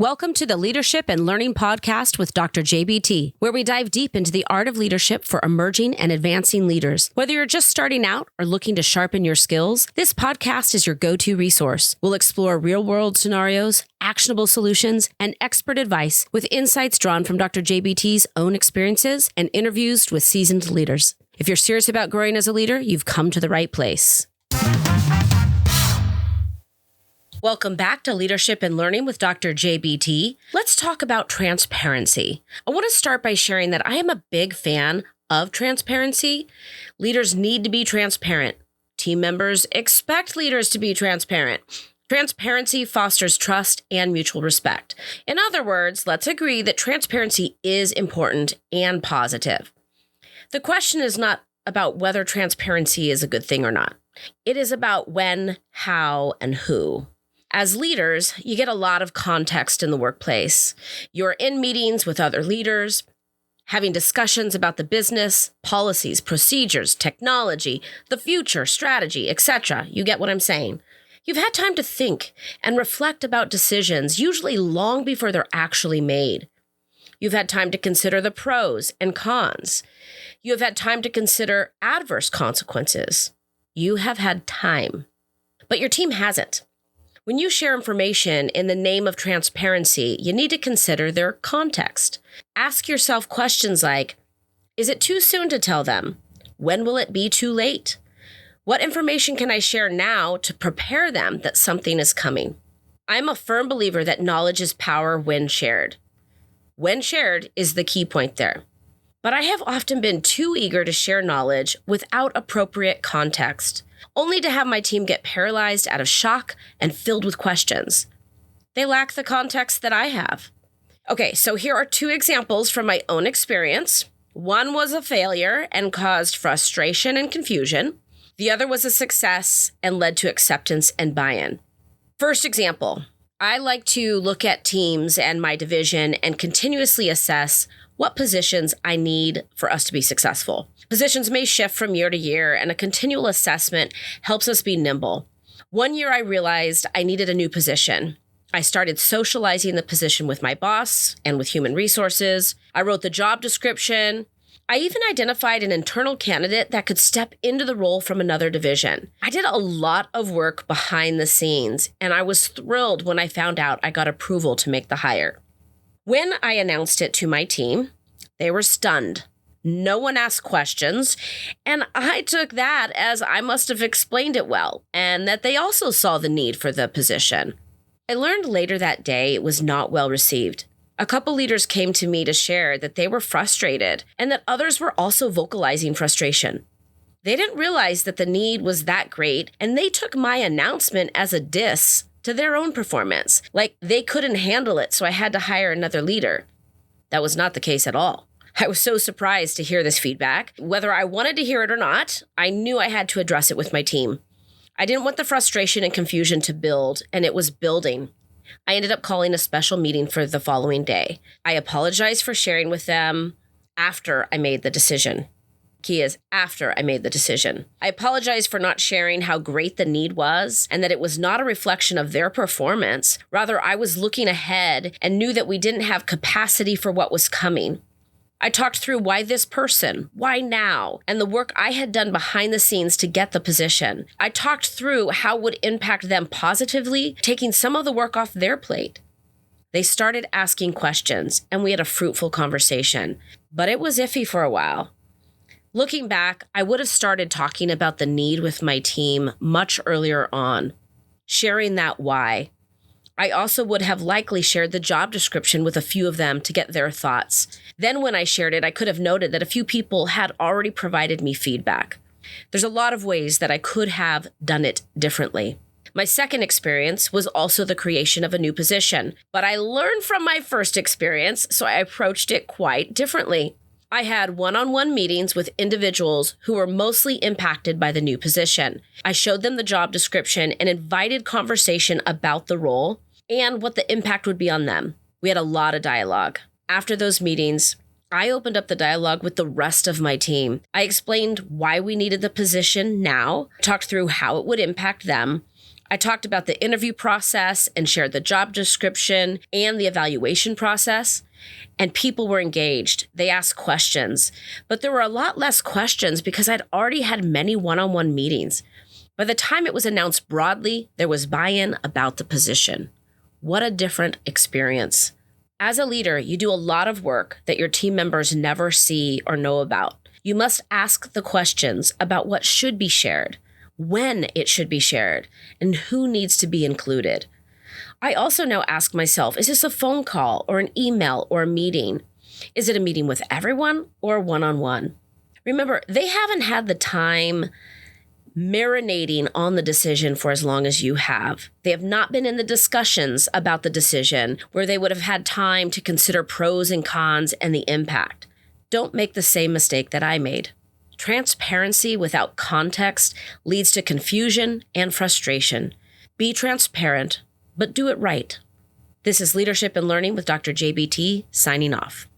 Welcome to the Leadership and Learning Podcast with Dr. JBT, where we dive deep into the art of leadership for emerging and advancing leaders. Whether you're just starting out or looking to sharpen your skills, this podcast is your go-to resource. We'll explore real-world scenarios, actionable solutions, and expert advice with insights drawn from Dr. JBT's own experiences and interviews with seasoned leaders. If you're serious about growing as a leader, you've come to the right place. Welcome back to Leadership and Learning with Dr. JBT. Let's talk about transparency. I want to start by sharing that I am a big fan of transparency. Leaders need to be transparent. Team members expect leaders to be transparent. Transparency fosters trust and mutual respect. In other words, let's agree that transparency is important and positive. The question is not about whether transparency is a good thing or not. It is about when, how, and who. As leaders, you get a lot of context in the workplace. You're in meetings with other leaders, having discussions about the business, policies, procedures, technology, the future, strategy, etc. You get what I'm saying? You've had time to think and reflect about decisions, usually long before they're actually made. You've had time to consider the pros and cons. You have had time to consider adverse consequences. You have had time, but your team hasn't. When you share information in the name of transparency, you need to consider their context. Ask yourself questions like, is it too soon to tell them? When will it be too late? What information can I share now to prepare them that something is coming? I'm a firm believer that knowledge is power when shared. When shared is the key point there. But I have often been too eager to share knowledge without appropriate context, only to have my team get paralyzed out of shock and filled with questions. They lack the context that I have. Okay, so here are two examples from my own experience. One was a failure and caused frustration and confusion. The other was a success and led to acceptance and buy-in. First example, I like to look at teams and my division and continuously assess what positions I need for us to be successful. Positions may shift from year to year, and a continual assessment helps us be nimble. One year I realized I needed a new position. I started socializing the position with my boss and with human resources. I wrote the job description. I even identified an internal candidate that could step into the role from another division. I did a lot of work behind the scenes, and I was thrilled when I found out I got approval to make the hire. When I announced it to my team, they were stunned. No one asked questions, and I took that as I must have explained it well, and that they also saw the need for the position. I learned later that day it was not well received. A couple leaders came to me to share that they were frustrated, and that others were also vocalizing frustration. They didn't realize that the need was that great, and they took my announcement as a diss to their own performance, like they couldn't handle it, so I had to hire another leader. That was not the case at all. I was so surprised to hear this feedback. Whether I wanted to hear it or not, I knew I had to address it with my team. I didn't want the frustration and confusion to build, and it was building. I ended up calling a special meeting for the following day. I apologized for sharing with them after I made the decision. Key is after I made the decision. I apologized for not sharing how great the need was and that it was not a reflection of their performance. Rather, I was looking ahead and knew that we didn't have capacity for what was coming. I talked through why this person, why now, and the work I had done behind the scenes to get the position. I talked through how it would impact them positively, taking some of the work off their plate. They started asking questions, and we had a fruitful conversation, but it was iffy for a while. Looking back, I would have started talking about the need with my team much earlier on, sharing that why. I also would have likely shared the job description with a few of them to get their thoughts. Then when I shared it, I could have noted that a few people had already provided me feedback. There's a lot of ways that I could have done it differently. My second experience was also the creation of a new position, but I learned from my first experience, so I approached it quite differently. I had one-on-one meetings with individuals who were mostly impacted by the new position. I showed them the job description and invited conversation about the role and what the impact would be on them. We had a lot of dialogue. After those meetings, I opened up the dialogue with the rest of my team. I explained why we needed the position now, talked through how it would impact them. I talked about the interview process and shared the job description and the evaluation process. And people were engaged. They asked questions, but there were a lot less questions because I'd already had many one-on-one meetings. By the time it was announced broadly, there was buy-in about the position. What a different experience. As a leader, you do a lot of work that your team members never see or know about. You must ask the questions about what should be shared, when it should be shared, and who needs to be included. I also now ask myself, is this a phone call or an email or a meeting? Is it a meeting with everyone or one-on-one? Remember, they haven't had the time marinating on the decision for as long as you have. They have not been in the discussions about the decision where they would have had time to consider pros and cons and the impact. Don't make the same mistake that I made. Transparency without context leads to confusion and frustration. Be transparent, but do it right. This is Leadership and Learning with Dr. JBT signing off.